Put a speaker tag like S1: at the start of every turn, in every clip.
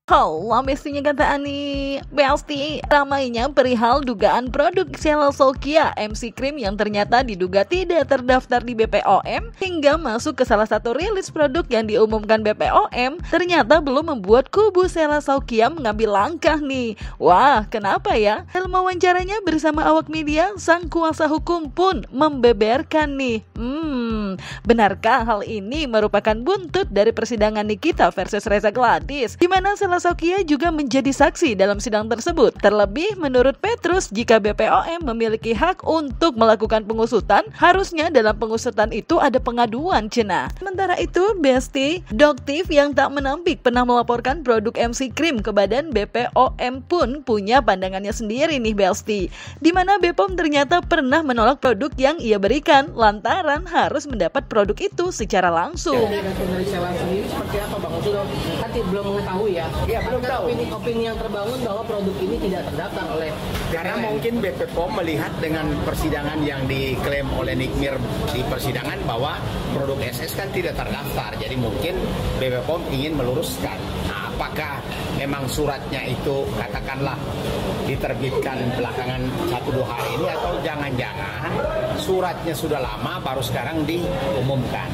S1: Halo, mestinya kata Ani Besti, ramainya perihal dugaan produk Sheila Sofia MC Cream yang ternyata diduga tidak terdaftar di BPOM hingga masuk ke salah satu rilis produk yang diumumkan BPOM, ternyata belum membuat kubu Sheila Sofia mengambil langkah nih. Wah, kenapa ya? Dalam wawancaranya bersama awak media, sang kuasa hukum pun membeberkan nih. Benarkah hal ini merupakan buntut dari persidangan Nikita versus Reza Gladys, di mana Sheila Sofia juga menjadi saksi dalam sidang tersebut. Terlebih menurut Petrus, jika BPOM memiliki hak untuk melakukan pengusutan, harusnya dalam pengusutan itu ada pengaduan cenah. Sementara itu, Besti, Doktif yang tak menampik pernah melaporkan produk MC Cream ke badan BPOM pun punya pandangannya sendiri nih Besti, di mana BPOM ternyata pernah menolak produk yang ia berikan lantaran harus mendapat produk itu secara langsung.
S2: Dari Sheila sendiri seperti apa Bang? Kan belum mengetahui ya.
S3: Iya, belum tahu.
S2: Opini yang terbangun bahwa produk ini tidak terdaftar oleh
S3: karena mungkin BPOM melihat dengan persidangan yang diklaim oleh Nikmir di persidangan bahwa produk SS kan tidak terdaftar. Jadi mungkin BPOM ingin meluruskan. Nah, apakah memang suratnya itu katakanlah diterbitkan belakangan 1-2 hari ini atau jangan-jangan suratnya sudah lama baru sekarang diumumkan.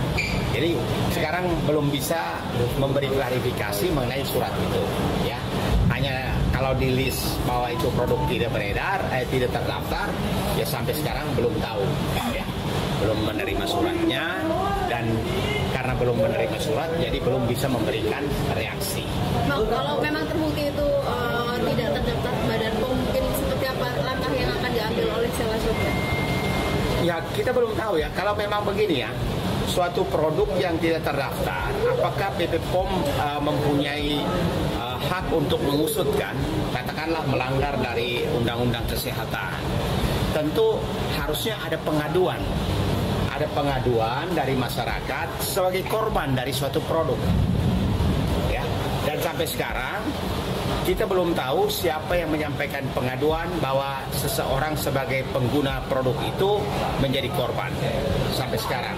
S3: Jadi sekarang belum bisa memberi klarifikasi mengenai surat itu, ya. Hanya kalau di list bahwa itu produk tidak beredar, tidak terdaftar, ya sampai sekarang belum tahu, ya. Belum menerima suratnya dan karena belum menerima surat, jadi belum bisa memberikan reaksi.
S4: Bang, kalau memang terbukti itu tidak terdaftar Badan POM, mungkin seperti apa langkah yang akan diambil oleh Sheila Sofia?
S3: Ya kita belum tahu ya. Kalau memang begini ya, suatu produk yang tidak terdaftar, apakah BPOM mempunyai hak untuk mengusutkan, katakanlah melanggar dari Undang-Undang Kesehatan? Tentu harusnya ada pengaduan. Ada pengaduan dari masyarakat sebagai korban dari suatu produk. Ya. Dan sampai sekarang kita belum tahu siapa yang menyampaikan pengaduan bahwa seseorang sebagai pengguna produk itu menjadi korban sampai sekarang.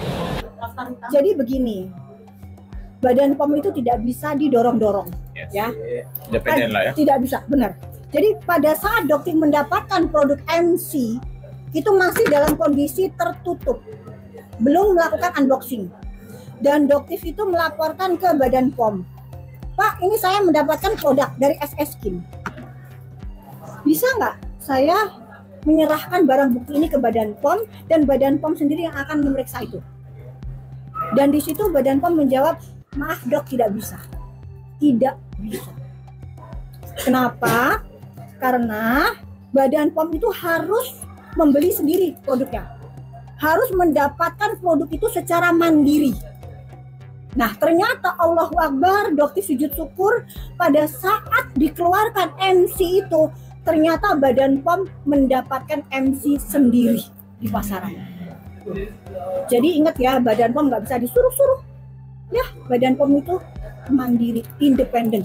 S5: Jadi begini, Badan POM itu tidak bisa didorong-dorong, ya.
S6: Independen lah ya.
S5: Tidak bisa, benar. Jadi pada saat Doktif mendapatkan produk MC itu masih dalam kondisi tertutup, belum melakukan unboxing, dan Doktif itu melaporkan ke Badan POM, Pak, ini saya mendapatkan produk dari SS Kim. Bisa nggak saya menyerahkan barang bukti ini ke Badan POM dan Badan POM sendiri yang akan memeriksa itu? Dan di situ Badan POM menjawab, maaf dok, tidak bisa. Tidak bisa. Kenapa? Karena Badan POM itu harus membeli sendiri produknya. Harus mendapatkan produk itu secara mandiri. Nah ternyata Allahu Akbar, Doktif sujud syukur pada saat dikeluarkan MC itu, ternyata Badan POM mendapatkan MC sendiri di pasaran. Jadi ingat ya, Badan POM nggak bisa disuruh-suruh. Ya, Badan POM itu mandiri, independen.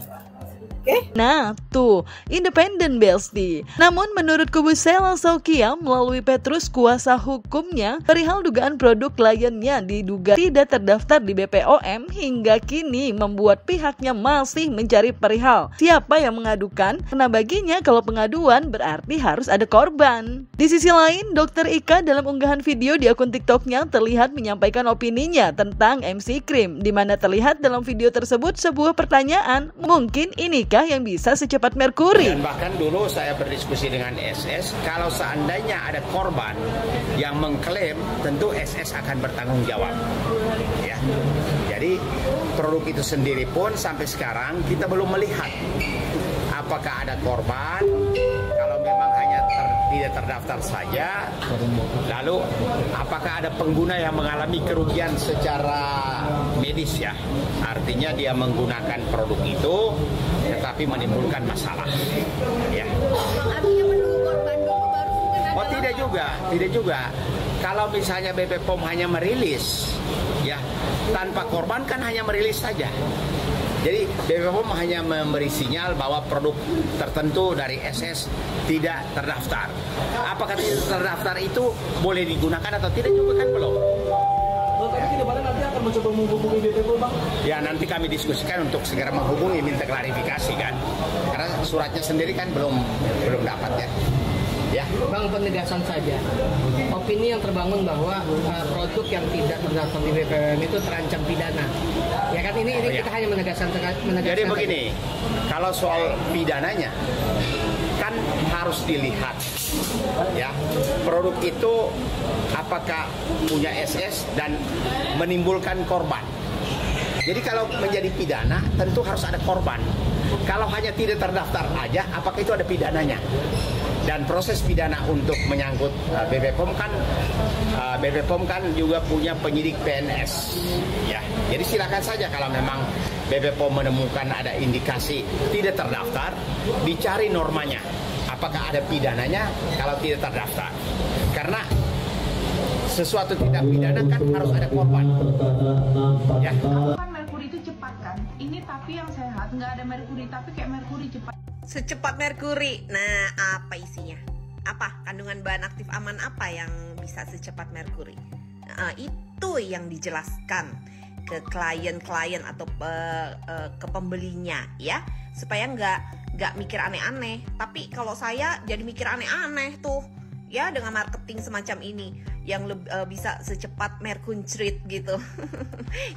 S1: Nah, tuh, independen Besti. Namun menurut kubu Sheila Sofia melalui Petrus kuasa hukumnya, perihal dugaan produk kliennya diduga tidak terdaftar di BPOM hingga kini membuat pihaknya masih mencari perihal siapa yang mengadukan, karena baginya kalau pengaduan berarti harus ada korban. Di sisi lain, Dr. Ika dalam unggahan video di akun TikToknya terlihat menyampaikan opininya tentang MC Cream, di mana terlihat dalam video tersebut sebuah pertanyaan, mungkin inikah yang bisa secepat Merkuri?
S3: Dan bahkan dulu saya berdiskusi dengan SS, kalau seandainya ada korban yang mengklaim, tentu SS akan bertanggung jawab. Ya. Jadi produk itu sendiri pun sampai sekarang kita belum melihat apakah ada korban. Kalau memang hanya tidak terdaftar saja, lalu apakah ada pengguna yang mengalami kerugian secara medis ya, artinya dia menggunakan produk itu tetapi menimbulkan masalah ya.
S4: Artinya menunggu korban dulu baru mungkin ada.
S3: Oh tidak juga. Kalau misalnya BPOM hanya merilis ya tanpa korban kan hanya merilis saja. Jadi BPOM hanya memberi sinyal bahwa produk tertentu dari SS tidak terdaftar. Apakah tidak terdaftar itu boleh digunakan atau tidak juga kan belum.
S2: Tapi nanti akan mencoba menghubungi BP POM, Bang?
S3: Ya nanti kami diskusikan untuk segera menghubungi minta klarifikasi kan. Karena suratnya sendiri kan belum dapat ya. Ya,
S2: Bang, penegasan saja. Opini yang terbangun bahwa produk yang tidak terdaftar di BPOM itu terancam pidana. Ya kan, ini kita hanya menegaskan.
S3: Jadi begini, kalau soal pidananya kan harus dilihat ya, produk itu apakah punya SS dan menimbulkan korban. Jadi kalau menjadi pidana tentu harus ada korban. Kalau hanya tidak terdaftar aja, apakah itu ada pidananya? Dan proses pidana untuk menyangkut BP POM kan juga punya penyidik PNS ya. Jadi silakan saja kalau memang BP POM menemukan ada indikasi tidak terdaftar, dicari normanya. Apakah ada pidananya kalau tidak terdaftar? Karena sesuatu tidak pidana kan harus ada korban. Ya.
S6: Kan merkuri itu cepat kan? Ini tapi yang sehat nggak ada merkuri, tapi kayak merkuri cepat.
S7: Secepat merkuri. Nah, apa isinya? Apa kandungan bahan aktif aman apa yang bisa secepat merkuri? Nah, itu yang dijelaskan ke klien-klien atau ke pembelinya ya, supaya nggak mikir aneh-aneh. Tapi kalau saya jadi mikir aneh-aneh tuh ya dengan marketing semacam ini yang bisa secepat merkuncrit gitu.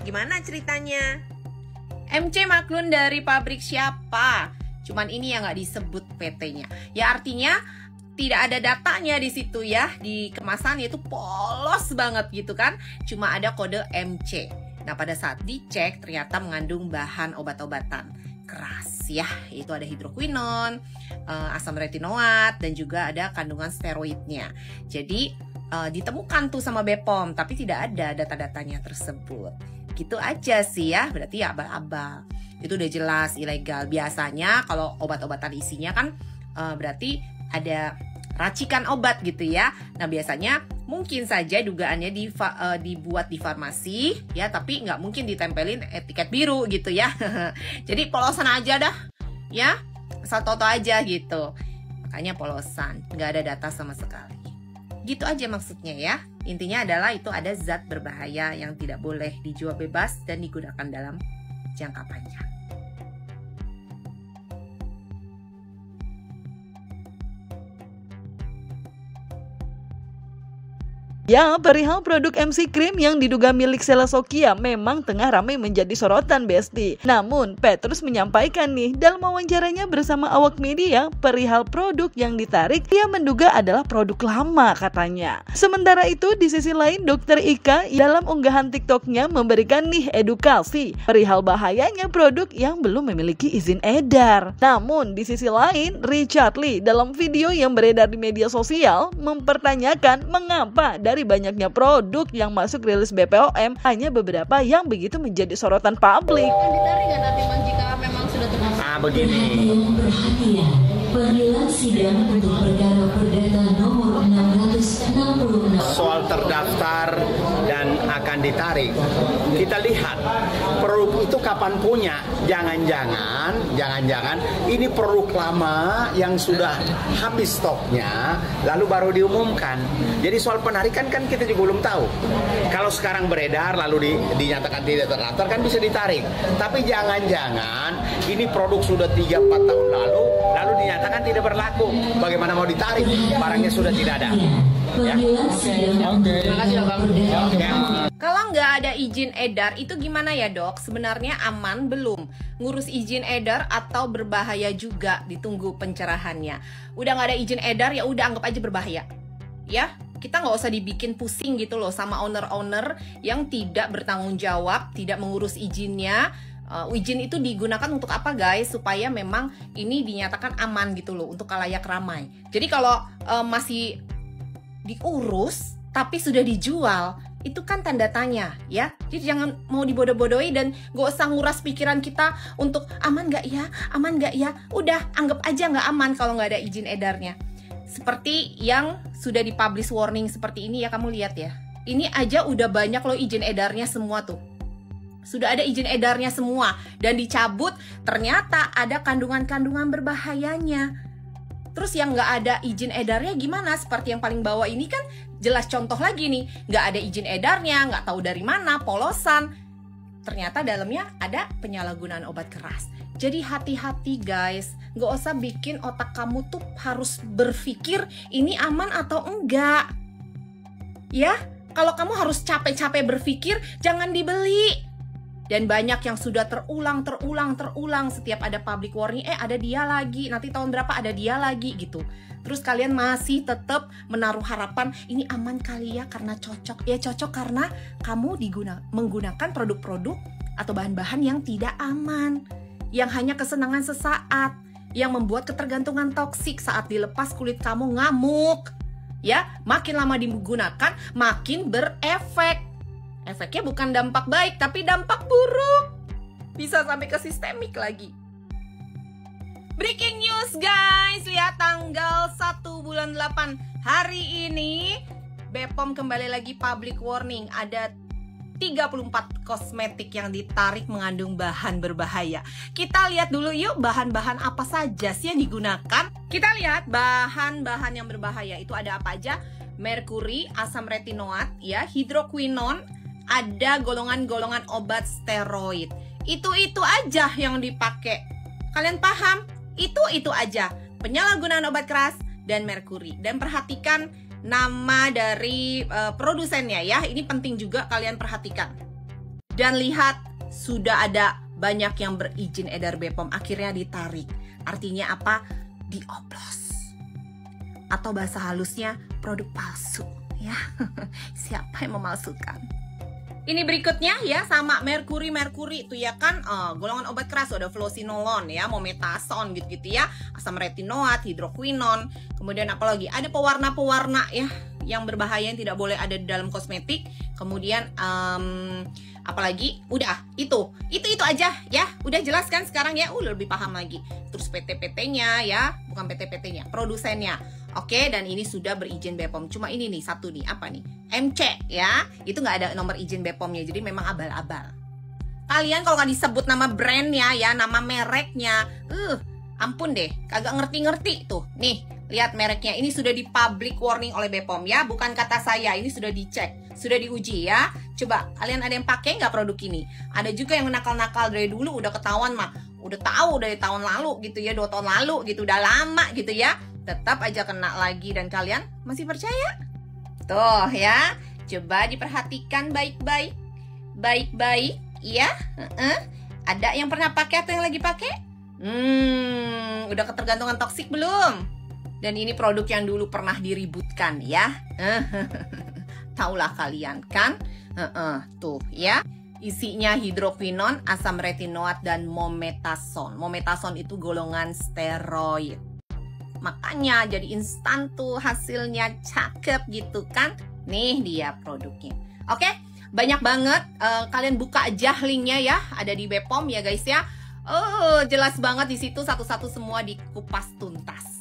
S7: Gimana ceritanya? MC Maklun dari pabrik siapa? Cuman ini yang nggak disebut PT-nya. Ya artinya tidak ada datanya di situ ya. Di kemasannya itu polos banget gitu kan. Cuma ada kode MC. Nah pada saat dicek ternyata mengandung bahan obat-obatan keras ya. Itu ada hidroquinon, asam retinoat, dan juga ada kandungan steroidnya. Jadi ditemukan tuh sama BPOM, tapi tidak ada data-datanya tersebut. Gitu aja sih ya, berarti ya abal-abal. Itu udah jelas ilegal. Biasanya kalau obat-obatan isinya kan berarti ada racikan obat gitu ya. Nah biasanya mungkin saja dugaannya dibuat di farmasi ya, tapi nggak mungkin ditempelin etiket biru gitu ya. Jadi polosan aja dah ya, asal toto aja gitu. Makanya polosan, nggak ada data sama sekali. Gitu aja maksudnya ya. Intinya adalah itu ada zat berbahaya yang tidak boleh dijual bebas dan digunakan dalam jangka panjang.
S1: Ya, perihal produk MC Cream yang diduga milik Sheila Sokya memang tengah ramai menjadi sorotan Besti. Namun, Petrus menyampaikan nih dalam wawancaranya bersama awak media perihal produk yang ditarik dia menduga adalah produk lama katanya. Sementara itu di sisi lain Dr. Ika dalam unggahan TikToknya memberikan nih edukasi perihal bahayanya produk yang belum memiliki izin edar. Namun di sisi lain Richard Lee dalam video yang beredar di media sosial mempertanyakan mengapa dari banyaknya produk yang masuk rilis BPOM hanya beberapa yang begitu menjadi sorotan publik.
S4: Kan ditarik kan nanti Bang jika memang sudah termasuk.
S3: Begini.
S8: Perhatian, panggilan sidang untuk perkara perdata nomor 666.
S3: Soal terdaftar dan akan ditarik, kita lihat produk itu kapan punya. Jangan-jangan ini produk lama yang sudah habis stoknya lalu baru diumumkan. Jadi soal penarikan kan kita juga belum tahu. Kalau sekarang beredar lalu dinyatakan tidak terdaftar kan bisa ditarik. Tapi jangan-jangan ini produk sudah 3-4 tahun lalu dinyatakan tidak berlaku. Bagaimana mau ditarik? Barangnya sudah tidak ada. Ya.
S7: Kalau nggak ada izin edar itu gimana ya dok? Sebenarnya aman belum? Ngurus izin edar atau berbahaya juga? Ditunggu pencerahannya. Udah nggak ada izin edar ya udah anggap aja berbahaya. Ya, kita nggak usah dibikin pusing gitu loh sama owner-owner yang tidak bertanggung jawab, tidak mengurus izinnya. Izin itu digunakan untuk apa guys? Supaya memang ini dinyatakan aman gitu loh untuk khalayak ramai. Jadi kalau masih diurus tapi sudah dijual, itu kan tanda tanya ya. Jadi jangan mau dibodoh-bodohi dan gak usah nguras pikiran kita untuk aman gak ya. Udah anggap aja gak aman kalau gak ada izin edarnya. Seperti yang sudah dipublish warning seperti ini ya, kamu lihat ya. Ini aja udah banyak loh izin edarnya semua tuh. Sudah ada izin edarnya semua dan dicabut ternyata ada kandungan-kandungan berbahayanya.
S9: Terus yang nggak ada izin edarnya gimana? Seperti yang paling bawah ini kan jelas contoh lagi nih, nggak ada izin edarnya, nggak tahu dari mana, polosan. Ternyata dalamnya ada penyalahgunaan obat keras. Jadi hati-hati guys, nggak usah bikin otak kamu tuh harus berpikir ini aman atau enggak. Ya, kalau kamu harus capek-capek berpikir, jangan dibeli. Dan banyak yang sudah terulang setiap ada public warning, ada dia lagi, nanti tahun berapa ada dia lagi gitu. Terus kalian masih tetap menaruh harapan ini aman kali ya karena cocok. Ya cocok karena kamu menggunakan produk-produk atau bahan-bahan yang tidak aman, yang hanya kesenangan sesaat, yang membuat ketergantungan toksik saat dilepas kulit kamu ngamuk. Ya, makin lama digunakan makin berefek. Efeknya bukan dampak baik, tapi dampak buruk. Bisa sampai ke sistemik lagi. Breaking news guys, lihat tanggal 1 bulan 8. Hari ini BPOM kembali lagi public warning. Ada 34 kosmetik yang ditarik mengandung bahan berbahaya. Kita lihat dulu yuk bahan-bahan apa saja sih yang digunakan. Kita lihat bahan-bahan yang berbahaya itu ada apa aja. Merkuri, asam retinoat, ya, hidroquinon, ada golongan-golongan obat steroid. Itu aja yang dipakai. Kalian paham? Itu aja. Penyalahgunaan obat keras dan merkuri. Dan perhatikan nama dari produsennya ya. Ini penting juga kalian perhatikan. Dan lihat sudah ada banyak yang berizin edar BPOM akhirnya ditarik. Artinya apa? Dioplos. Atau bahasa halusnya produk palsu ya. Siapa yang memalsukan? Ini berikutnya ya, sama merkuri itu ya kan golongan obat keras, ada fluosinolon ya, mometason gitu ya, asam retinoat, hidroquinon, kemudian apa lagi? Ada pewarna-pewarna ya yang berbahaya yang tidak boleh ada di dalam kosmetik. Kemudian apalagi? Udah, itu aja ya. Udah jelaskan sekarang ya, lebih paham lagi. Terus PT-PT-nya ya, bukan PT-PT-nya, produsennya. Oke, dan ini sudah berizin BPOM. Cuma ini nih, satu nih, apa nih? MC ya, itu nggak ada nomor izin BPOM-nya, jadi memang abal-abal. Kalian kalau nggak disebut nama brandnya ya, nama mereknya, ampun deh, kagak ngerti-ngerti tuh. Nih, lihat mereknya, ini sudah di public warning oleh BPOM ya, bukan kata saya, ini sudah dicek, sudah diuji ya. Coba, kalian ada yang pakai nggak produk ini? Ada juga yang nakal-nakal dari dulu, udah ketahuan mah, udah tahu dari tahun lalu gitu ya, 2 tahun lalu gitu, udah lama gitu ya. Tetap aja kena lagi dan kalian masih percaya? Tuh ya, coba diperhatikan baik-baik. Baik-baik, ya. Ada yang pernah pakai atau yang lagi pakai? Udah ketergantungan toksik belum? Dan ini produk yang dulu pernah diributkan ya. Taulah kalian kan? Tuh ya. Isinya hidroquinon, asam retinoat, dan mometason. Mometason itu golongan steroid. Makanya jadi instan tuh hasilnya cakep gitu kan. Nih dia produknya. Oke, banyak banget. Kalian buka aja linknya ya. Ada di BPOM ya guys ya. Jelas banget di situ satu-satu semua dikupas tuntas.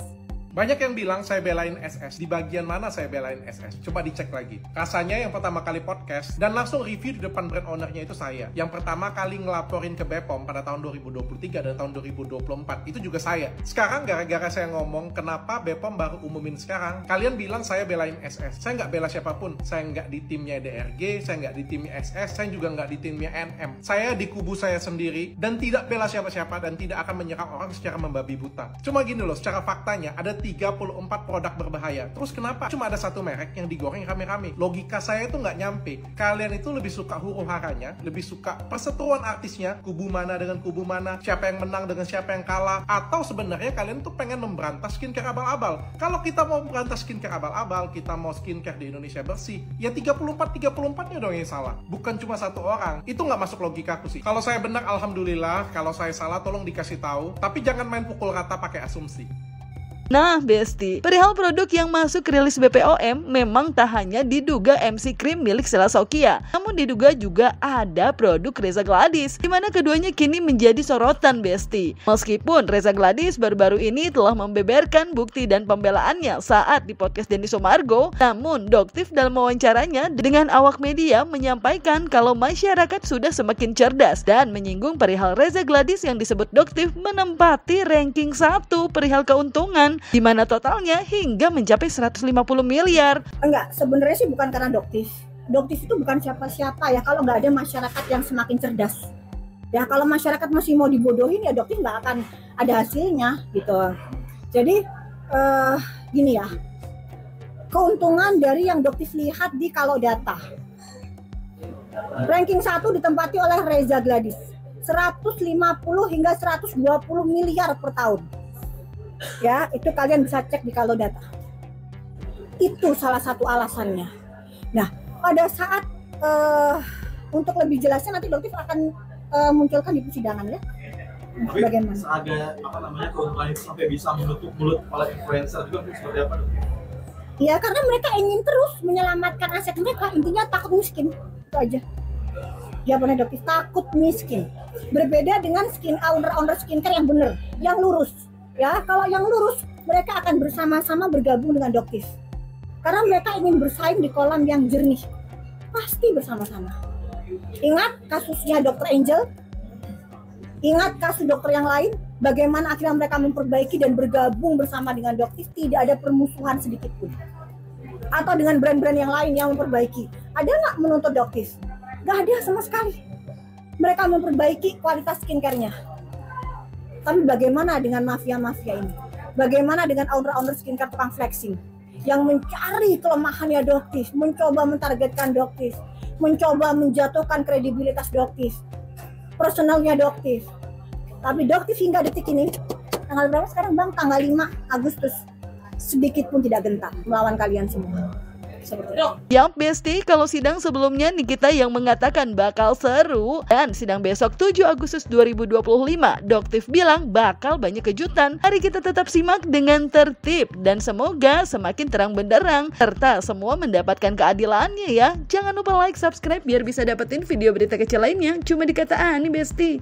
S10: Banyak yang bilang saya belain SS. Di bagian mana saya belain SS? Coba dicek lagi. Rasanya yang pertama kali podcast dan langsung review di depan brand ownernya itu saya. Yang pertama kali ngelaporin ke BPOM pada tahun 2023 dan tahun 2024 itu juga saya. Sekarang gara-gara saya ngomong kenapa BPOM baru umumin sekarang, kalian bilang saya belain SS. Saya nggak bela siapapun. Saya nggak di timnya DRG, saya nggak di timnya SS, saya juga nggak di timnya NM. Saya di kubu saya sendiri dan tidak bela siapa-siapa dan tidak akan menyerang orang secara membabi buta. Cuma gini loh, secara faktanya ada 34 produk berbahaya. Terus kenapa cuma ada satu merek yang digoreng rame-rame? Logika saya itu nggak nyampe. Kalian itu lebih suka huru-haranya, lebih suka perseteruan artisnya, kubu mana dengan kubu mana, siapa yang menang dengan siapa yang kalah, atau sebenarnya kalian tuh pengen memberantas skincare abal-abal. Kalau kita mau memberantas skincare abal-abal, kita mau skincare di Indonesia bersih, ya 34-nya dong yang salah. Bukan cuma satu orang. Itu nggak masuk logikaku sih. Kalau saya benar, alhamdulillah. Kalau saya salah, tolong dikasih tahu. Tapi jangan main pukul rata pakai asumsi.
S1: Nah, Besti, perihal produk yang masuk rilis BPOM memang tak hanya diduga MC Cream milik Selassokia, namun diduga juga ada produk Reza Gladys, di mana keduanya kini menjadi sorotan, Besti. Meskipun Reza Gladys baru-baru ini telah membeberkan bukti dan pembelaannya saat di podcast Denny Sumargo, namun Doktif dalam wawancaranya dengan awak media menyampaikan kalau masyarakat sudah semakin cerdas dan menyinggung perihal Reza Gladys yang disebut Doktif menempati ranking 1 perihal keuntungan. di mana totalnya hingga mencapai 150 miliar.
S5: Enggak, sebenarnya sih bukan karena Doktif. Doktif itu bukan siapa-siapa ya kalau nggak ada masyarakat yang semakin cerdas. Ya kalau masyarakat masih mau dibodohin ya Doktif nggak akan ada hasilnya gitu. Jadi gini ya, keuntungan dari yang Doktif lihat di Kalau Data. Ranking 1 ditempati oleh Reza Gladys. 150 hingga 120 miliar per tahun. Ya, itu kalian bisa cek di Kalau Data. Itu salah satu alasannya. Nah, pada saat untuk lebih jelasnya nanti Doktif akan munculkan di persidangan ya.
S11: Tapi bagaimana? Ada keuntungan itu sampai bisa menutup mulut para influencer juga seperti apa Doktif?
S5: Ya karena mereka ingin terus menyelamatkan aset mereka, intinya takut miskin, itu aja. Jawabannya Doktif, takut miskin. Berbeda dengan owner skincare yang benar, yang lurus. Ya kalau yang lurus mereka akan bersama-sama bergabung dengan Doktif. Karena mereka ingin bersaing di kolam yang jernih, pasti bersama-sama. Ingat kasusnya Dr. Angel, ingat kasus dokter yang lain, bagaimana akhirnya mereka memperbaiki dan bergabung bersama dengan Doktif, tidak ada permusuhan sedikit pun. Atau dengan brand-brand yang lain yang memperbaiki, ada nggak menuntut Doktif? Nggak ada sama sekali. Mereka memperbaiki kualitas skincare-nya. Tapi bagaimana dengan mafia-mafia ini? Bagaimana dengan owner skincare tukang flexing yang mencari kelemahannya Doktif, mencoba mentargetkan Doktif, mencoba menjatuhkan kredibilitas Doktif, personalnya Doktif. Tapi Doktif hingga detik ini, tanggal berapa sekarang Bang? Tanggal 5 Agustus, sedikit pun tidak gentar melawan kalian semua.
S1: Yap Besti, kalau sidang sebelumnya Nikita yang mengatakan bakal seru, dan sidang besok 7 Agustus 2025 Doktif bilang bakal banyak kejutan. Hari kita tetap simak dengan tertib dan semoga semakin terang benderang serta semua mendapatkan keadilannya ya. Jangan lupa like, subscribe biar bisa dapetin video berita kecil lainnya cuma di Kata Ani Besti.